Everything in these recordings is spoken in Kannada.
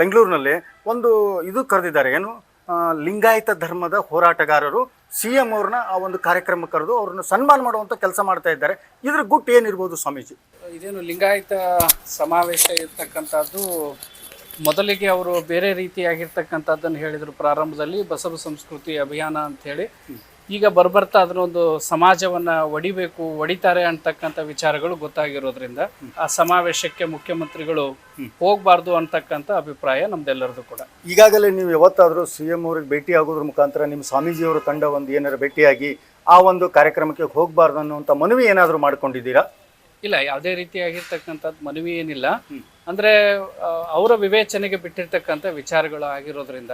ಬೆಂಗಳೂರಿನಲ್ಲಿ ಒಂದು ಇದು ಕರೆದಿದ್ದಾರೆ, ಏನು ಲಿಂಗಾಯತ ಧರ್ಮದ ಹೋರಾಟಗಾರರು CM ಅವ್ರನ್ನ ಆ ಒಂದು ಕಾರ್ಯಕ್ರಮ ಕರೆದು ಅವ್ರನ್ನ ಸನ್ಮಾನ ಮಾಡುವಂಥ ಕೆಲಸ ಮಾಡ್ತಾ ಇದ್ದಾರೆ. ಇದ್ರ ಗುಟ್ಟು ಏನಿರ್ಬೋದು ಸ್ವಾಮೀಜಿ? ಇದೇನು ಲಿಂಗಾಯತ ಸಮಾವೇಶ ಇರ್ತಕ್ಕಂಥದ್ದು ಮೊದಲಿಗೆ ಅವರು ಬೇರೆ ರೀತಿಯಾಗಿರ್ತಕ್ಕಂಥದ್ದನ್ನು ಹೇಳಿದರು ಪ್ರಾರಂಭದಲ್ಲಿ, ಬಸವ ಸಂಸ್ಕೃತಿ ಅಭಿಯಾನ ಅಂತ ಹೇಳಿ. ಈಗ ಬರ್ಬರ್ತಾ ಅದನ್ನೊಂದು ಸಮಾಜವನ್ನು ಒಡಿತಾರೆ ಅಂತಕ್ಕಂಥ ವಿಚಾರಗಳು ಗೊತ್ತಾಗಿರೋದ್ರಿಂದ ಆ ಸಮಾವೇಶಕ್ಕೆ ಮುಖ್ಯಮಂತ್ರಿಗಳು ಹೋಗಬಾರ್ದು ಅಂತಕ್ಕಂಥ ಅಭಿಪ್ರಾಯ ನಮ್ದೆಲ್ಲರದು ಕೂಡ. ಈಗಾಗಲೇ ನೀವು ಯಾವತ್ತಾದರೂ CM ಅವ್ರಿಗೆ ಭೇಟಿ ಆಗೋದ್ರ ಮುಖಾಂತರ ನಿಮ್ಮ ಸ್ವಾಮೀಜಿಯವರ ತಂಡ ಒಂದು ಏನಾದ್ರು ಭೇಟಿಯಾಗಿ ಆ ಒಂದು ಕಾರ್ಯಕ್ರಮಕ್ಕೆ ಹೋಗಬಾರ್ದು ಅನ್ನುವಂಥ ಮನವಿ ಏನಾದರೂ ಮಾಡ್ಕೊಂಡಿದ್ದೀರಾ? ಇಲ್ಲ, ಯಾವುದೇ ರೀತಿಯಾಗಿರ್ತಕ್ಕಂಥದ್ದು ಮನವಿ ಏನಿಲ್ಲ. ಅಂದ್ರೆ ಅವರ ವಿವೇಚನೆಗೆ ಬಿಟ್ಟಿರ್ತಕ್ಕಂಥ ವಿಚಾರಗಳು ಆಗಿರೋದ್ರಿಂದ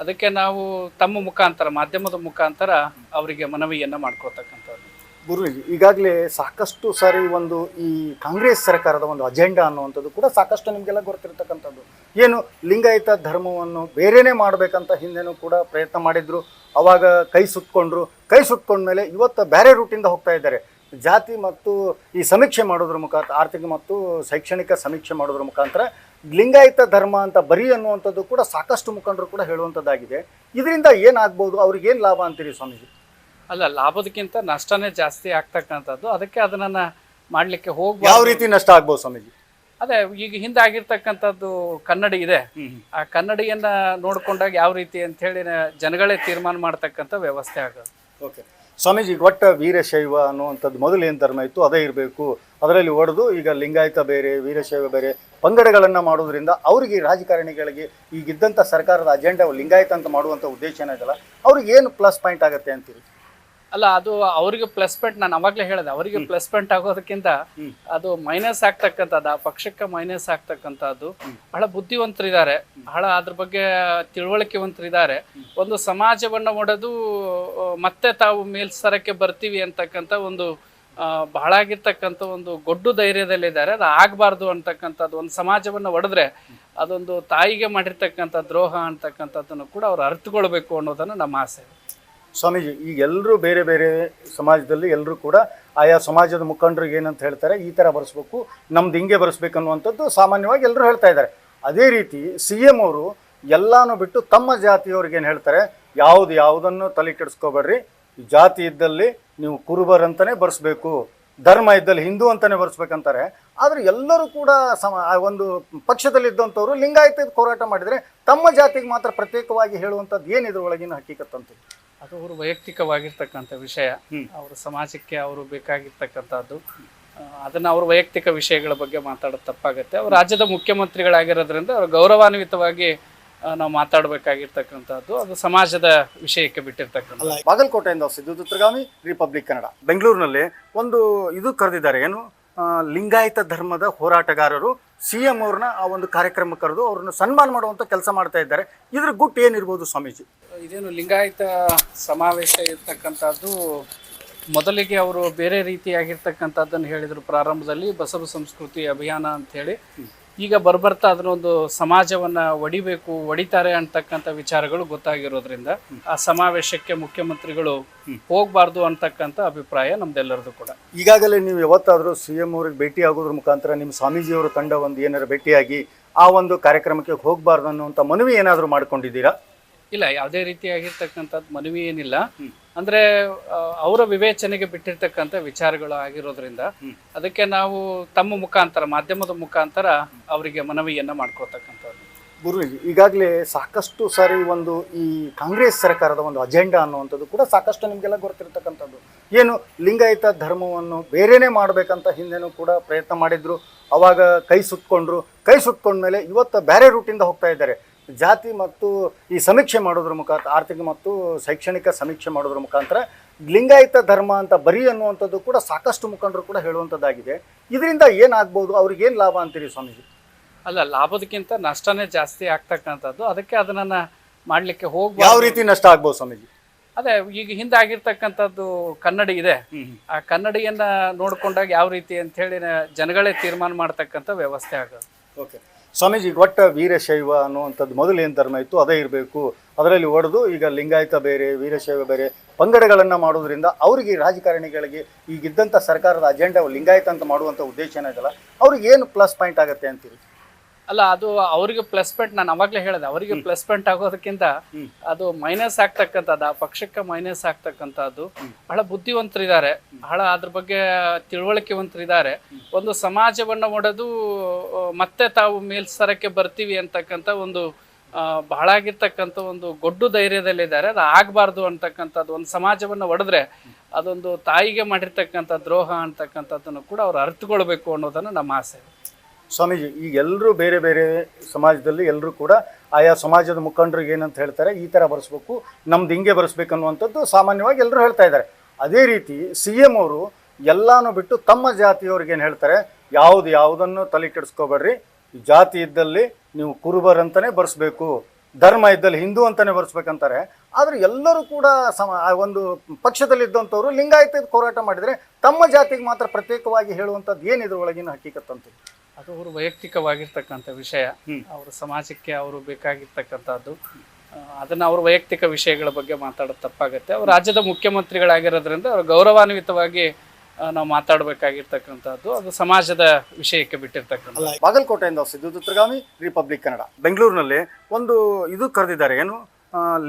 ಅದಕ್ಕೆ ನಾವು ತಮ್ಮ ಮುಖಾಂತರ, ಮಾಧ್ಯಮದ ಮುಖಾಂತರ ಅವರಿಗೆ ಮನವಿಯನ್ನ ಮಾಡ್ಕೋತಕ್ಕಂಥದ್ದು. ಗುರುಜಿ, ಈಗಾಗಲೇ ಸಾಕಷ್ಟು ಸಾರಿ ಒಂದು ಈ ಕಾಂಗ್ರೆಸ್ ಸರ್ಕಾರದ ಒಂದು ಅಜೆಂಡಾ ಅನ್ನುವಂಥದ್ದು ಕೂಡ ಸಾಕಷ್ಟು ನಿಮಗೆಲ್ಲ ಗೊತ್ತಿರ್ತಕ್ಕಂಥದ್ದು. ಏನು ಲಿಂಗಾಯತ ಧರ್ಮವನ್ನು ಬೇರೆನೇ ಮಾಡಬೇಕಂತ ಹಿಂದೆನೂ ಕೂಡ ಪ್ರಯತ್ನ ಮಾಡಿದ್ರು. ಅವಾಗ ಕೈ ಸುಟ್ಕೊಂಡ್ಮೇಲೆ ಇವತ್ತು ಬೇರೆ ರೂಟಿಂದ ಹೋಗ್ತಾ ಇದ್ದಾರೆ. ಜಾತಿ ಮತ್ತು ಈ ಸಮೀಕ್ಷೆ ಮಾಡೋದ್ರ ಮುಖಾಂತರ, ಆರ್ಥಿಕ ಮತ್ತು ಶೈಕ್ಷಣಿಕ ಸಮೀಕ್ಷೆ ಮಾಡೋದ್ರ ಮುಖಾಂತರ ಲಿಂಗಾಯತ ಧರ್ಮ ಅಂತ ಬರೀ ಅನ್ನುವಂಥದ್ದು ಕೂಡ ಸಾಕಷ್ಟು ಮುಖಂಡರು ಕೂಡ ಹೇಳುವಂಥದ್ದಾಗಿದೆ. ಇದರಿಂದ ಏನಾಗ್ಬೋದು, ಅವ್ರಿಗೇನು ಲಾಭ ಅಂತೀರಿ ಸ್ವಾಮೀಜಿ? ಅಲ್ಲ, ಲಾಭದಕ್ಕಿಂತ ನಷ್ಟನೇ ಜಾಸ್ತಿ ಆಗ್ತಕ್ಕಂಥದ್ದು. ಅದಕ್ಕೆ ಅದನ್ನ ಮಾಡ್ಲಿಕ್ಕೆ ಹೋಗಿ ಯಾವ ರೀತಿ ನಷ್ಟ ಆಗ್ಬೋದು ಸ್ವಾಮೀಜಿ? ಅದೇ ಈಗ ಹಿಂದೆ ಆಗಿರ್ತಕ್ಕಂಥದ್ದು ಕನ್ನಡಿ ಇದೆ, ಆ ಕನ್ನಡಿಯನ್ನ ನೋಡ್ಕೊಂಡಾಗ ಯಾವ ರೀತಿ ಅಂತ ಹೇಳಿ ಜನಗಳೇ ತೀರ್ಮಾನ ಮಾಡ್ತಕ್ಕಂಥ ವ್ಯವಸ್ಥೆ ಆಗೋದು. ಓಕೆ ಸ್ವಾಮೀಜಿ, ಒಟ್ಟ ವೀರಶೈವ ಅನ್ನುವಂಥದ್ದು ಮೊದಲು ಏನು ಧರ್ಮ ಇತ್ತು ಅದೇ ಇರಬೇಕು, ಅದರಲ್ಲಿ ಒಡೆದು ಈಗ ಲಿಂಗಾಯತ ಬೇರೆ ವೀರಶೈವ ಬೇರೆ ಪಂಗಡಗಳನ್ನು ಮಾಡೋದ್ರಿಂದ ಅವರಿಗೆ, ರಾಜಕಾರಣಿಗಳಿಗೆ ಈಗಿದ್ದಂಥ ಸರ್ಕಾರದ ಅಜೆಂಡಾ ಲಿಂಗಾಯತ ಅಂತ ಮಾಡುವಂಥ ಉದ್ದೇಶ ಏನಿದೆಯಲ್ಲ, ಅವ್ರಿಗೆ ಏನು ಪ್ಲಸ್ ಪಾಯಿಂಟ್ ಆಗುತ್ತೆ ಅಂತೀರಿ? ಅಲ್ಲ, ಅದು ಅವರಿಗೆ ಪ್ಲಸ್ ಪಾಯಿಂಟ್, ನಾನು ಅವಾಗಲೇ ಹೇಳಿದೆ, ಅವರಿಗೆ ಪ್ಲಸ್ ಪಾಯಿಂಟ್ ಆಗೋದಕ್ಕಿಂತ ಅದು ಮೈನಸ್ ಆಗ್ತಕ್ಕಂಥದ್ದು, ಆ ಪಕ್ಷಕ್ಕೆ ಮೈನಸ್ ಆಗ್ತಕ್ಕಂಥದ್ದು. ಬಹಳ ಬುದ್ಧಿವಂತರಿದ್ದಾರೆ, ಬಹಳ ಅದ್ರ ಬಗ್ಗೆ ತಿಳುವಳಿಕೆವಂತರಿದ್ದಾರೆ. ಒಂದು ಸಮಾಜವನ್ನು ಒಡೆದು ಮತ್ತೆ ತಾವು ಮೇಲ್ಸ್ತರಕ್ಕೆ ಬರ್ತೀವಿ ಅಂತಕ್ಕಂಥ ಒಂದು ಬಹಳ ಆಗಿರ್ತಕ್ಕಂಥ ಒಂದು ಗೊಡ್ಡು ಧೈರ್ಯದಲ್ಲಿದ್ದಾರೆ. ಅದು ಆಗಬಾರ್ದು ಅಂತಕ್ಕಂಥದ್ದು. ಒಂದು ಸಮಾಜವನ್ನು ಒಡೆದ್ರೆ ಅದೊಂದು ತಾಯಿಗೆ ಮಾಡಿರ್ತಕ್ಕಂಥ ದ್ರೋಹ ಅಂತಕ್ಕಂಥದ್ದನ್ನು ಕೂಡ ಅವ್ರು ಅರ್ಥಕೊಳ್ಬೇಕು ಅನ್ನೋದನ್ನು ನಮ್ಮ ಆಸೆ. ಸ್ವಾಮೀಜಿ, ಈಗ ಎಲ್ಲರೂ ಬೇರೆ ಬೇರೆ ಸಮಾಜದಲ್ಲಿ ಎಲ್ಲರೂ ಕೂಡ ಆಯಾ ಸಮಾಜದ ಮುಖಂಡರಿಗೆ ಏನಂತ ಹೇಳ್ತಾರೆ, ಈ ಥರ ಬರೆಸ್ಬೇಕು, ನಮ್ದು ಹಿಂಗೆ ಬರೆಸ್ಬೇಕು ಅನ್ನುವಂಥದ್ದು ಸಾಮಾನ್ಯವಾಗಿ ಎಲ್ಲರೂ ಹೇಳ್ತಾ ಇದ್ದಾರೆ. ಅದೇ ರೀತಿ CM ಅವರು ಎಲ್ಲಾನು ಬಿಟ್ಟು ತಮ್ಮ ಜಾತಿಯವ್ರಿಗೆ ಏನು ಹೇಳ್ತಾರೆ, ಯಾವುದನ್ನು ತಲೆ ಕೆಡಿಸ್ಕೋಬೇಡ್ರಿ, ಜಾತಿ ಇದ್ದಲ್ಲಿ ನೀವು ಕುರುಬರಂತಲೇ ಬರೆಸ್ಬೇಕು, ಧರ್ಮ ಇದ್ದಲ್ಲಿ ಹಿಂದೂ ಅಂತಲೇ ಬರೆಸ್ಬೇಕಂತಾರೆ. ಆದರೆ ಎಲ್ಲರೂ ಕೂಡ ಒಂದು ಪಕ್ಷದಲ್ಲಿದ್ದಂಥವ್ರು ಲಿಂಗಾಯತ ಹೋರಾಟ ಮಾಡಿದರೆ ತಮ್ಮ ಜಾತಿಗೆ ಮಾತ್ರ ಪ್ರತ್ಯೇಕವಾಗಿ ಹೇಳುವಂಥದ್ದು ಏನಿದ್ರ ಒಳಗಿನ ಹಕ್ಕಿಕತ್ತಂತ? ಅದು ಅವರು ವೈಯಕ್ತಿಕವಾಗಿರ್ತಕ್ಕಂಥ ವಿಷಯ. ಅವರ ಸಮಾಜಕ್ಕೆ ಅವರು ಬೇಕಾಗಿರ್ತಕ್ಕಂಥದ್ದು, ಅದನ್ನು ಅವ್ರ ವೈಯಕ್ತಿಕ ವಿಷಯಗಳ ಬಗ್ಗೆ ಮಾತಾಡೋದು ತಪ್ಪಾಗುತ್ತೆ. ಅವರು ರಾಜ್ಯದ ಮುಖ್ಯಮಂತ್ರಿಗಳಾಗಿರೋದ್ರಿಂದ ಅವರು ಗೌರವಾನ್ವಿತವಾಗಿ ನಾವು ಮಾತಾಡಬೇಕಾಗಿರ್ತಕ್ಕಂಥದ್ದು, ಅದು ಸಮಾಜದ ವಿಷಯಕ್ಕೆ ಬಿಟ್ಟಿರ್ತಕ್ಕಂಥ. ಬಾಗಲಕೋಟೆಯಿಂದ ಸಿದ್ದು ದುರ್ಗಾಮಿ, ರಿಪಬ್ಲಿಕ್ ಕನ್ನಡ. ಬೆಂಗಳೂರಿನಲ್ಲಿ ಒಂದು ಇದು ಕರೆದಿದ್ದಾರೆ, ಏನು ಲಿಂಗಾಯತ ಧರ್ಮದ ಹೋರಾಟಗಾರರು CM ಅವ್ರನ್ನ ಆ ಒಂದು ಕಾರ್ಯಕ್ರಮ ಕರೆದು ಅವ್ರನ್ನ ಸನ್ಮಾನ ಮಾಡುವಂಥ ಕೆಲಸ ಮಾಡ್ತಾ ಇದ್ದಾರೆ. ಇದ್ರ ಗುಟ್ಟು ಏನಿರ್ಬೋದು ಸ್ವಾಮೀಜಿ? ಇದೇನು ಲಿಂಗಾಯತ ಸಮಾವೇಶ ಇರ್ತಕ್ಕಂಥದ್ದು ಮೊದಲಿಗೆ ಅವರು ಬೇರೆ ರೀತಿಯಾಗಿರ್ತಕ್ಕಂಥದ್ದನ್ನು ಹೇಳಿದರು ಪ್ರಾರಂಭದಲ್ಲಿ, ಬಸವ ಸಂಸ್ಕೃತಿ ಅಭಿಯಾನ ಅಂತ ಹೇಳಿ. ಈಗ ಬರ್ಬರ್ತಾ ಅದನ್ನೊಂದು ಸಮಾಜವನ್ನು ಒಡಿತಾರೆ ಅಂತಕ್ಕಂಥ ವಿಚಾರಗಳು ಗೊತ್ತಾಗಿರೋದ್ರಿಂದ ಆ ಸಮಾವೇಶಕ್ಕೆ ಮುಖ್ಯಮಂತ್ರಿಗಳು ಹೋಗಬಾರ್ದು ಅಂತಕ್ಕಂಥ ಅಭಿಪ್ರಾಯ ನಮ್ದೆಲ್ಲರದು ಕೂಡ. ಈಗಾಗಲೇ ನೀವು ಯಾವತ್ತಾದರೂ CM ಅವ್ರಿಗೆ ಭೇಟಿ ಆಗೋದ್ರ ಮುಖಾಂತರ ನಿಮ್ಮ ಸ್ವಾಮೀಜಿಯವರ ತಂಡ ಒಂದು ಏನಾದ್ರು ಭೇಟಿಯಾಗಿ ಆ ಒಂದು ಕಾರ್ಯಕ್ರಮಕ್ಕೆ ಹೋಗಬಾರ್ದು ಅನ್ನುವಂಥ ಮನವಿ ಏನಾದರೂ ಮಾಡ್ಕೊಂಡಿದ್ದೀರಾ? ಇಲ್ಲ, ಯಾವುದೇ ರೀತಿಯಾಗಿರ್ತಕ್ಕಂಥದ್ದು ಮನವಿ ಏನಿಲ್ಲ. ಅಂದ್ರೆ ಅವರ ವಿವೇಚನೆಗೆ ಬಿಟ್ಟಿರ್ತಕ್ಕಂಥ ವಿಚಾರಗಳು ಆಗಿರೋದ್ರಿಂದ ಅದಕ್ಕೆ ನಾವು ತಮ್ಮ ಮುಖಾಂತರ, ಮಾಧ್ಯಮದ ಮುಖಾಂತರ ಅವರಿಗೆ ಮನವಿಯನ್ನ ಮಾಡ್ಕೋತಕ್ಕಂಥದ್ದು. ಗುರುಜಿ, ಈಗಾಗಲೇ ಸಾಕಷ್ಟು ಸಾರಿ ಒಂದು ಈ ಕಾಂಗ್ರೆಸ್ ಸರ್ಕಾರದ ಒಂದು ಅಜೆಂಡಾ ಅನ್ನುವಂಥದ್ದು ಕೂಡ ಸಾಕಷ್ಟು ನಿಮಗೆಲ್ಲ ಗೊತ್ತಿರ್ತಕ್ಕಂಥದ್ದು. ಏನು ಲಿಂಗಾಯತ ಧರ್ಮವನ್ನು ಬೇರೆನೇ ಮಾಡಬೇಕಂತ ಹಿಂದೆನೂ ಕೂಡ ಪ್ರಯತ್ನ ಮಾಡಿದ್ರು. ಅವಾಗ ಕೈ ಸುಟ್ಕೊಂಡ್ಮೇಲೆ ಇವತ್ತು ಬೇರೆ ರೂಟಿಂದ ಹೋಗ್ತಾ ಇದ್ದಾರೆ. ಜಾತಿ ಮತ್ತು ಈ ಸಮೀಕ್ಷೆ ಮಾಡೋದ್ರ ಮುಖಾಂತರ, ಆರ್ಥಿಕ ಮತ್ತು ಶೈಕ್ಷಣಿಕ ಸಮೀಕ್ಷೆ ಮಾಡೋದ್ರ ಮುಖಾಂತರ ಲಿಂಗಾಯತ ಧರ್ಮ ಅಂತ ಬರೀ ಅನ್ನುವಂಥದ್ದು ಕೂಡ ಸಾಕಷ್ಟು ಮುಖಂಡರು ಕೂಡ ಹೇಳುವಂಥದ್ದಾಗಿದೆ. ಇದರಿಂದ ಏನಾಗ್ಬೋದು, ಅವ್ರಿಗೇನು ಲಾಭ ಅಂತೀರಿ ಸ್ವಾಮೀಜಿ? ಅಲ್ಲ, ಲಾಭದಕ್ಕಿಂತ ನಷ್ಟನೇ ಜಾಸ್ತಿ ಆಗ್ತಕ್ಕಂಥದ್ದು. ಅದಕ್ಕೆ ಅದನ್ನ ಮಾಡ್ಲಿಕ್ಕೆ ಹೋಗಿ ಯಾವ ರೀತಿ ನಷ್ಟ ಆಗ್ಬೋದು ಸ್ವಾಮೀಜಿ? ಅದೇ ಈಗ ಹಿಂದೆ ಆಗಿರ್ತಕ್ಕಂಥದ್ದು ಕನ್ನಡಿ ಇದೆ, ಆ ಕನ್ನಡಿಯನ್ನ ನೋಡ್ಕೊಂಡಾಗ ಯಾವ ರೀತಿ ಅಂತ ಹೇಳಿ ಜನಗಳೇ ತೀರ್ಮಾನ ಮಾಡ್ತಕ್ಕಂಥ ವ್ಯವಸ್ಥೆ ಆಗೋದು. ಓಕೆ ಸ್ವಾಮೀಜಿ, ಒಟ್ಟ ವೀರಶೈವ ಅನ್ನುವಂಥದ್ದು ಮೊದಲು ಏನು ಧರ್ಮ ಇತ್ತು ಅದೇ ಇರಬೇಕು, ಅದರಲ್ಲಿ ಒಡೆದು ಈಗ ಲಿಂಗಾಯತ ಬೇರೆ ವೀರಶೈವ ಬೇರೆ ಪಂಗಡಗಳನ್ನು ಮಾಡೋದ್ರಿಂದ ಅವರಿಗೆ, ರಾಜಕಾರಣಿಗಳಿಗೆ ಈಗಿದ್ದಂಥ ಸರ್ಕಾರದ ಅಜೆಂಡಾ ಲಿಂಗಾಯತ ಅಂತ ಮಾಡುವಂಥ ಉದ್ದೇಶ ಏನಿದೆಯಲ್ಲ, ಅವ್ರಿಗೆ ಏನು ಪ್ಲಸ್ ಪಾಯಿಂಟ್ ಆಗುತ್ತೆ ಅಂತೀರಿ? ಅಲ್ಲ ಅದು ಅವರಿಗೆ ಪ್ಲಸ್ ಪಾಯಿಂಟ್, ನಾನು ಅವಾಗಲೇ ಹೇಳಿದೆ, ಅವರಿಗೆ ಪ್ಲಸ್ ಪಾಯಿಂಟ್ ಆಗೋದಕ್ಕಿಂತ ಅದು ಮೈನಸ್ ಆಗ್ತಕ್ಕಂಥದ್ದು, ಆ ಪಕ್ಷಕ್ಕೆ ಮೈನಸ್ ಆಗ್ತಕ್ಕಂಥದ್ದು. ಬಹಳ ಬುದ್ಧಿವಂತರಿದ್ದಾರೆ, ಬಹಳ ಅದ್ರ ಬಗ್ಗೆ ತಿಳುವಳಿಕೆವಂತರಿದ್ದಾರೆ. ಒಂದು ಸಮಾಜವನ್ನು ಒಡೆದು ಮತ್ತೆ ತಾವು ಮೇಲ್ಸ್ತರಕ್ಕೆ ಬರ್ತೀವಿ ಅಂತಕ್ಕಂಥ ಒಂದು ಬಹಳ ಆಗಿರ್ತಕ್ಕಂಥ ಒಂದು ಗೊಡ್ಡು ಧೈರ್ಯದಲ್ಲಿದ್ದಾರೆ. ಅದು ಆಗಬಾರ್ದು ಅಂತಕ್ಕಂಥದ್ದು, ಒಂದು ಸಮಾಜವನ್ನು ಒಡೆದ್ರೆ ಅದೊಂದು ತಾಯಿಗೆ ಮಾಡಿರ್ತಕ್ಕಂಥ ದ್ರೋಹ ಅಂತಕ್ಕಂಥದ್ದನ್ನು ಕೂಡ ಅವ್ರು ಅರ್ಥಕೊಳ್ಬೇಕು ಅನ್ನೋದನ್ನು ನಮ್ಮ ಆಸೆ. ಸ್ವಾಮೀಜಿ, ಈಗ ಎಲ್ಲರೂ ಬೇರೆ ಬೇರೆ ಸಮಾಜದಲ್ಲಿ ಎಲ್ಲರೂ ಕೂಡ ಆಯಾ ಸಮಾಜದ ಮುಖಂಡರಿಗೆ ಏನಂತ ಹೇಳ್ತಾರೆ, ಈ ಥರ ಬರೆಸ್ಬೇಕು, ನಮ್ದು ಹಿಂಗೆ ಬರೆಸ್ಬೇಕನ್ನುವಂಥದ್ದು ಸಾಮಾನ್ಯವಾಗಿ ಎಲ್ಲರೂ ಹೇಳ್ತಾ ಇದ್ದಾರೆ. ಅದೇ ರೀತಿ CM ಅವರು ಎಲ್ಲಾನು ಬಿಟ್ಟು ತಮ್ಮ ಜಾತಿಯವ್ರಿಗೆ ಏನು ಹೇಳ್ತಾರೆ, ಯಾವುದನ್ನು ತಲೆ ಕೆಡಿಸ್ಕೋಬೇಡ್ರಿ, ಜಾತಿ ಇದ್ದಲ್ಲಿ ನೀವು ಕುರುಬರಂತಲೇ ಬರೆಸ್ಬೇಕು, ಧರ್ಮ ಇದ್ದಲ್ಲಿ ಹಿಂದೂ ಅಂತಲೇ ಬರೆಸ್ಬೇಕಂತಾರೆ. ಆದರೆ ಎಲ್ಲರೂ ಕೂಡ ಒಂದು ಪಕ್ಷದಲ್ಲಿದ್ದಂಥವ್ರು ಲಿಂಗಾಯತ ಹೋರಾಟ ಮಾಡಿದರೆ ತಮ್ಮ ಜಾತಿಗೆ ಮಾತ್ರ ಪ್ರತ್ಯೇಕವಾಗಿ ಹೇಳುವಂಥದ್ದು ಏನಿದ್ರ ಒಳಗಿನ ಹಕ್ಕಿಕತ್ತಂತ? ಅದು ಅವರು ವೈಯಕ್ತಿಕವಾಗಿರ್ತಕ್ಕಂಥ ವಿಷಯ, ಅವರ ಸಮಾಜಕ್ಕೆ ಅವರು ಬೇಕಾಗಿರ್ತಕ್ಕಂಥದ್ದು. ಅದನ್ನು ಅವ್ರ ವೈಯಕ್ತಿಕ ವಿಷಯಗಳ ಬಗ್ಗೆ ಮಾತಾಡೋದು ತಪ್ಪಾಗುತ್ತೆ. ಅವರು ರಾಜ್ಯದ ಮುಖ್ಯಮಂತ್ರಿಗಳಾಗಿರೋದ್ರಿಂದ ಅವರು ಗೌರವಾನ್ವಿತವಾಗಿ ನಾವು ಮಾತಾಡಬೇಕಾಗಿರ್ತಕ್ಕಂಥದ್ದು, ಅದು ಸಮಾಜದ ವಿಷಯಕ್ಕೆ ಬಿಟ್ಟಿರ್ತಕ್ಕಂಥ. ಬಾಗಲಕೋಟೆಯಿಂದ ಸಿದ್ಧದುರ್ಗಾಮಿ, ರಿಪಬ್ಲಿಕ್ ಕನ್ನಡ. ಬೆಂಗಳೂರಿನಲ್ಲಿ ಒಂದು ಇದು ಕರೆದಿದ್ದಾರೆ, ಏನು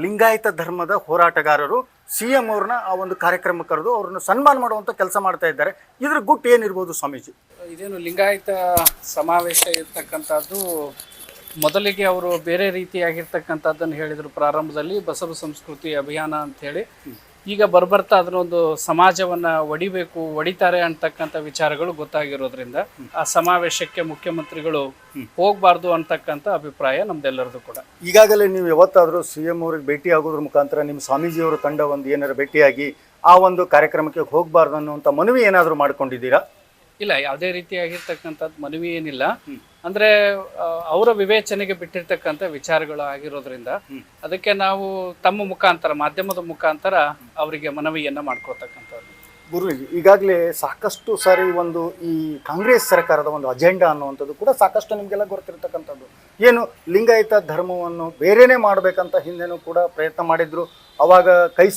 ಲಿಂಗಾಯತ ಧರ್ಮದ ಹೋರಾಟಗಾರರು CM ಅವ್ರನ್ನ ಆ ಒಂದು ಕಾರ್ಯಕ್ರಮ ಕರೆದು ಅವ್ರನ್ನ ಸನ್ಮಾನ ಮಾಡುವಂಥ ಕೆಲಸ ಮಾಡ್ತಾ ಇದ್ದಾರೆ. ಇದ್ರ ಗುಟ್ಟು ಏನಿರ್ಬೋದು ಸ್ವಾಮೀಜಿ? ಇದೇನು ಲಿಂಗಾಯತ ಸಮಾವೇಶ ಇರ್ತಕ್ಕಂಥದ್ದು, ಮೊದಲಿಗೆ ಅವರು ಬೇರೆ ರೀತಿಯಾಗಿರ್ತಕ್ಕಂಥದ್ದನ್ನು ಹೇಳಿದರು ಪ್ರಾರಂಭದಲ್ಲಿ, ಬಸವ ಸಂಸ್ಕೃತಿ ಅಭಿಯಾನ ಅಂಥೇಳಿ. ಈಗ ಬರ್ಬರ್ತಾ ಅದನ್ನೊಂದು ಸಮಾಜವನ್ನು ಒಡಿತಾರೆ ಅಂತಕ್ಕಂಥ ವಿಚಾರಗಳು ಗೊತ್ತಾಗಿರೋದ್ರಿಂದ ಆ ಸಮಾವೇಶಕ್ಕೆ ಮುಖ್ಯಮಂತ್ರಿಗಳು ಹೋಗಬಾರ್ದು ಅಂತಕ್ಕಂಥ ಅಭಿಪ್ರಾಯ ನಮ್ದೆಲ್ಲರದು ಕೂಡ. ಈಗಾಗಲೇ ನೀವು ಯಾವತ್ತಾದರೂ CM ಅವ್ರಿಗೆ ಭೇಟಿ ಆಗೋದ್ರ ಮುಖಾಂತರ ನಿಮ್ಮ ಸ್ವಾಮೀಜಿಯವರ ತಂಡ ಒಂದು ಏನಾರು ಭೇಟಿಯಾಗಿ ಆ ಒಂದು ಕಾರ್ಯಕ್ರಮಕ್ಕೆ ಹೋಗಬಾರ್ದು ಅನ್ನುವಂಥ ಮನವಿ ಏನಾದರೂ ಮಾಡ್ಕೊಂಡಿದ್ದೀರಾ? ಇಲ್ಲ, ಯಾವುದೇ ರೀತಿಯಾಗಿರ್ತಕ್ಕಂಥದ್ದು ಮನವಿ ಏನಿಲ್ಲ. ಅಂದ್ರೆ ಅವರ ವಿವೇಚನೆಗೆ ಬಿಟ್ಟಿರ್ತಕ್ಕಂಥ ವಿಚಾರಗಳು ಆಗಿರೋದ್ರಿಂದ ಅದಕ್ಕೆ ನಾವು ತಮ್ಮ ಮುಖಾಂತರ, ಮಾಧ್ಯಮದ ಮುಖಾಂತರ ಅವರಿಗೆ ಮನವಿಯನ್ನ ಮಾಡ್ಕೋತಕ್ಕಂಥದ್ದು. ಗುರುಜಿ, ಈಗಾಗಲೇ ಸಾಕಷ್ಟು ಸಾರಿ ಒಂದು ಈ ಕಾಂಗ್ರೆಸ್ ಸರ್ಕಾರದ ಒಂದು ಅಜೆಂಡಾ ಅನ್ನುವಂಥದ್ದು ಕೂಡ ಸಾಕಷ್ಟು ನಿಮಗೆಲ್ಲ ಗೊತ್ತಿರತಕ್ಕಂಥದ್ದು. ಏನು ಲಿಂಗಾಯತ ಧರ್ಮವನ್ನು ಬೇರೆನೇ ಮಾಡಬೇಕಂತ ಹಿಂದೆನೂ ಕೂಡ ಪ್ರಯತ್ನ ಮಾಡಿದ್ರು, ಅವಾಗ ಕೈ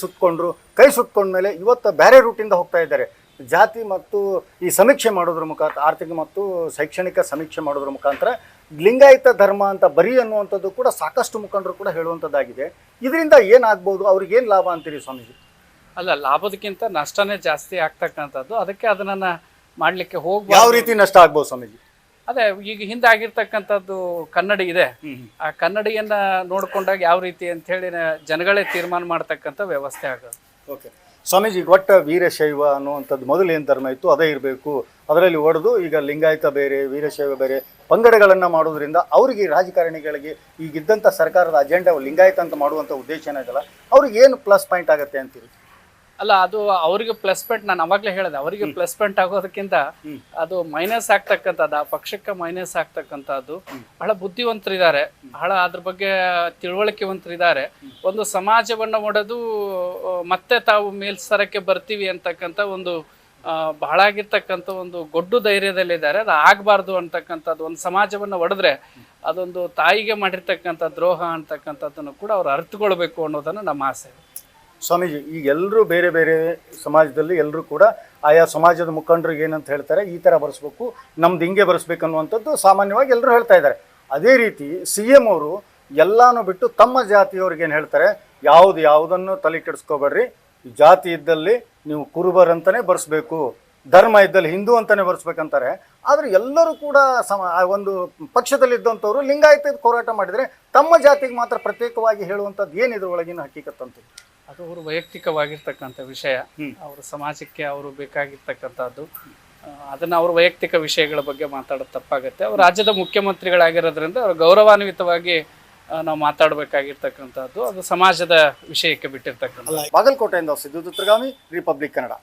ಸುಟ್ಕೊಂಡ್ಮೇಲೆ ಇವತ್ತು ಬೇರೆ ರೂಟಿಂದ ಹೋಗ್ತಾ ಇದ್ದಾರೆ. ಜಾತಿ ಮತ್ತು ಈ ಸಮೀಕ್ಷೆ ಮಾಡೋದ್ರ ಮುಖಾಂತರ, ಆರ್ಥಿಕ ಮತ್ತು ಶೈಕ್ಷಣಿಕ ಸಮೀಕ್ಷೆ ಮಾಡೋದ್ರ ಮುಖಾಂತರ ಲಿಂಗಾಯತ ಧರ್ಮ ಅಂತ ಬರೀ ಅನ್ನುವಂಥದ್ದು ಕೂಡ ಸಾಕಷ್ಟು ಮುಖಂಡರು ಕೂಡ ಹೇಳುವಂಥದ್ದಾಗಿದೆ. ಇದರಿಂದ ಏನಾಗ್ಬೋದು, ಅವ್ರಿಗೇನು ಲಾಭ ಅಂತೀರಿ ಸ್ವಾಮೀಜಿ? ಅಲ್ಲ, ಲಾಭದಕ್ಕಿಂತ ನಷ್ಟನೇ ಜಾಸ್ತಿ ಆಗ್ತಕ್ಕಂಥದ್ದು. ಅದಕ್ಕೆ ಅದನ್ನ ಮಾಡ್ಲಿಕ್ಕೆ ಹೋಗಿ ಯಾವ ರೀತಿ ನಷ್ಟ ಆಗ್ಬೋದು ಸ್ವಾಮೀಜಿ? ಅದೇ ಈಗ ಹಿಂದೆ ಆಗಿರ್ತಕ್ಕಂಥದ್ದು ಕನ್ನಡಿ ಇದೆ, ಆ ಕನ್ನಡಿಯನ್ನ ನೋಡ್ಕೊಂಡಾಗ ಯಾವ ರೀತಿ ಅಂತ ಹೇಳಿ ಜನಗಳೇ ತೀರ್ಮಾನ ಮಾಡ್ತಕ್ಕಂಥ ವ್ಯವಸ್ಥೆ ಆಗೋದು. ಓಕೆ ಸ್ವಾಮೀಜಿ, ಒಟ್ಟ ವೀರಶೈವ ಅನ್ನುವಂಥದ್ದು ಮೊದಲು ಏನು ಧರ್ಮ ಇತ್ತು ಅದೇ ಇರಬೇಕು, ಅದರಲ್ಲಿ ಒಡೆದು ಈಗ ಲಿಂಗಾಯತ ಬೇರೆ ವೀರಶೈವ ಬೇರೆ ಪಂಗಡಗಳನ್ನು ಮಾಡೋದ್ರಿಂದ ಅವರಿಗೆ, ರಾಜಕಾರಣಿಗಳಿಗೆ ಈಗಿದ್ದಂಥ ಸರ್ಕಾರದ ಅಜೆಂಡಾ ಲಿಂಗಾಯತ ಅಂತ ಮಾಡುವಂಥ ಉದ್ದೇಶ ಏನಾಗಲ್ಲ, ಅವ್ರಿಗೆ ಏನು ಪ್ಲಸ್ ಪಾಯಿಂಟ್ ಆಗುತ್ತೆ ಅಂತೀರಿ? ಅಲ್ಲ, ಅದು ಅವರಿಗೆ ಪ್ಲಸ್ ಪಾಯಿಂಟ್, ನಾನು ಅವಾಗಲೇ ಹೇಳಿದೆ, ಅವರಿಗೆ ಪ್ಲಸ್ ಪಾಯಿಂಟ್ ಆಗೋದಕ್ಕಿಂತ ಅದು ಮೈನಸ್ ಆಗ್ತಕ್ಕಂಥದ್ದು, ಆ ಪಕ್ಷಕ್ಕೆ ಮೈನಸ್ ಆಗ್ತಕ್ಕಂಥದ್ದು. ಬಹಳ ಬುದ್ಧಿವಂತರಿದ್ದಾರೆ, ಬಹಳ ಅದ್ರ ಬಗ್ಗೆ ತಿಳುವಳಿಕೆವಂತರಿದ್ದಾರೆ. ಒಂದು ಸಮಾಜವನ್ನು ಒಡೆದು ಮತ್ತೆ ತಾವು ಮೇಲ್ಸ್ತರಕ್ಕೆ ಬರ್ತೀವಿ ಅಂತಕ್ಕಂಥ ಒಂದು ಬಹಳ ಆಗಿರ್ತಕ್ಕಂಥ ಒಂದು ಗೊಡ್ಡು ಧೈರ್ಯದಲ್ಲಿದ್ದಾರೆ. ಅದು ಆಗಬಾರ್ದು ಅಂತಕ್ಕಂಥದ್ದು, ಒಂದು ಸಮಾಜವನ್ನು ಒಡೆದ್ರೆ ಅದೊಂದು ತಾಯಿಗೆ ಮಾಡಿರ್ತಕ್ಕಂಥ ದ್ರೋಹ ಅಂತಕ್ಕಂಥದ್ದನ್ನು ಕೂಡ ಅವ್ರು ಅರ್ಥಕೊಳ್ಬೇಕು ಅನ್ನೋದನ್ನು ನಮ್ಮ ಆಸೆ. ಸ್ವಾಮೀಜಿ, ಈಗ ಎಲ್ಲರೂ ಬೇರೆ ಬೇರೆ ಸಮಾಜದಲ್ಲಿ ಎಲ್ಲರೂ ಕೂಡ ಆಯಾ ಸಮಾಜದ ಮುಖಂಡರಿಗೆ ಏನಂತ ಹೇಳ್ತಾರೆ, ಈ ಥರ ಬರೆಸ್ಬೇಕು, ನಮ್ದು ಹಿಂಗೆ ಬರೆಸ್ಬೇಕನ್ನುವಂಥದ್ದು ಸಾಮಾನ್ಯವಾಗಿ ಎಲ್ಲರೂ ಹೇಳ್ತಾ ಇದ್ದಾರೆ. ಅದೇ ರೀತಿ CM ಅವರು ಎಲ್ಲಾನು ಬಿಟ್ಟು ತಮ್ಮ ಜಾತಿಯವ್ರಿಗೆ ಏನು ಹೇಳ್ತಾರೆ, ಯಾವುದನ್ನು ತಲೆ ಕೆಡಿಸ್ಕೋಬೇಡ್ರಿ, ಜಾತಿ ಇದ್ದಲ್ಲಿ ನೀವು ಕುರುಬರಂತಲೇ ಬರೆಸ್ಬೇಕು, ಧರ್ಮ ಇದ್ದಲ್ಲಿ ಹಿಂದೂ ಅಂತಲೇ ಬರೆಸ್ಬೇಕಂತಾರೆ. ಆದರೆ ಎಲ್ಲರೂ ಕೂಡ ಒಂದು ಪಕ್ಷದಲ್ಲಿದ್ದಂಥವ್ರು ಲಿಂಗಾಯತ ಹೋರಾಟ ಮಾಡಿದರೆ ತಮ್ಮ ಜಾತಿಗೆ ಮಾತ್ರ ಪ್ರತ್ಯೇಕವಾಗಿ ಹೇಳುವಂಥದ್ದು ಏನಿದ್ರ ಒಳಗಿನ ಹಕ್ಕಿಕತ್ತಂತ? ಅದು ಅವರು ವೈಯಕ್ತಿಕವಾಗಿರ್ತಕ್ಕಂಥ ವಿಷಯ, ಅವರ ಸಮಾಜಕ್ಕೆ ಅವರು ಬೇಕಾಗಿರ್ತಕ್ಕಂಥದ್ದು. ಅದನ್ನು ಅವ್ರ ವೈಯಕ್ತಿಕ ವಿಷಯಗಳ ಬಗ್ಗೆ ಮಾತಾಡೋದು ತಪ್ಪಾಗುತ್ತೆ. ಅವರು ರಾಜ್ಯದ ಮುಖ್ಯಮಂತ್ರಿಗಳಾಗಿರೋದ್ರಿಂದ ಅವರು ಗೌರವಾನ್ವಿತವಾಗಿ ನಾವು ಮಾತಾಡಬೇಕಾಗಿರ್ತಕ್ಕಂಥದ್ದು, ಅದು ಸಮಾಜದ ವಿಷಯಕ್ಕೆ ಬಿಟ್ಟಿರ್ತಕ್ಕಂಥ. ಬಾಗಲಕೋಟೆಯಿಂದ ಸಿದ್ಧದುರ್ಗಾಮಿ, ರಿಪಬ್ಲಿಕ್ ಕನ್ನಡ.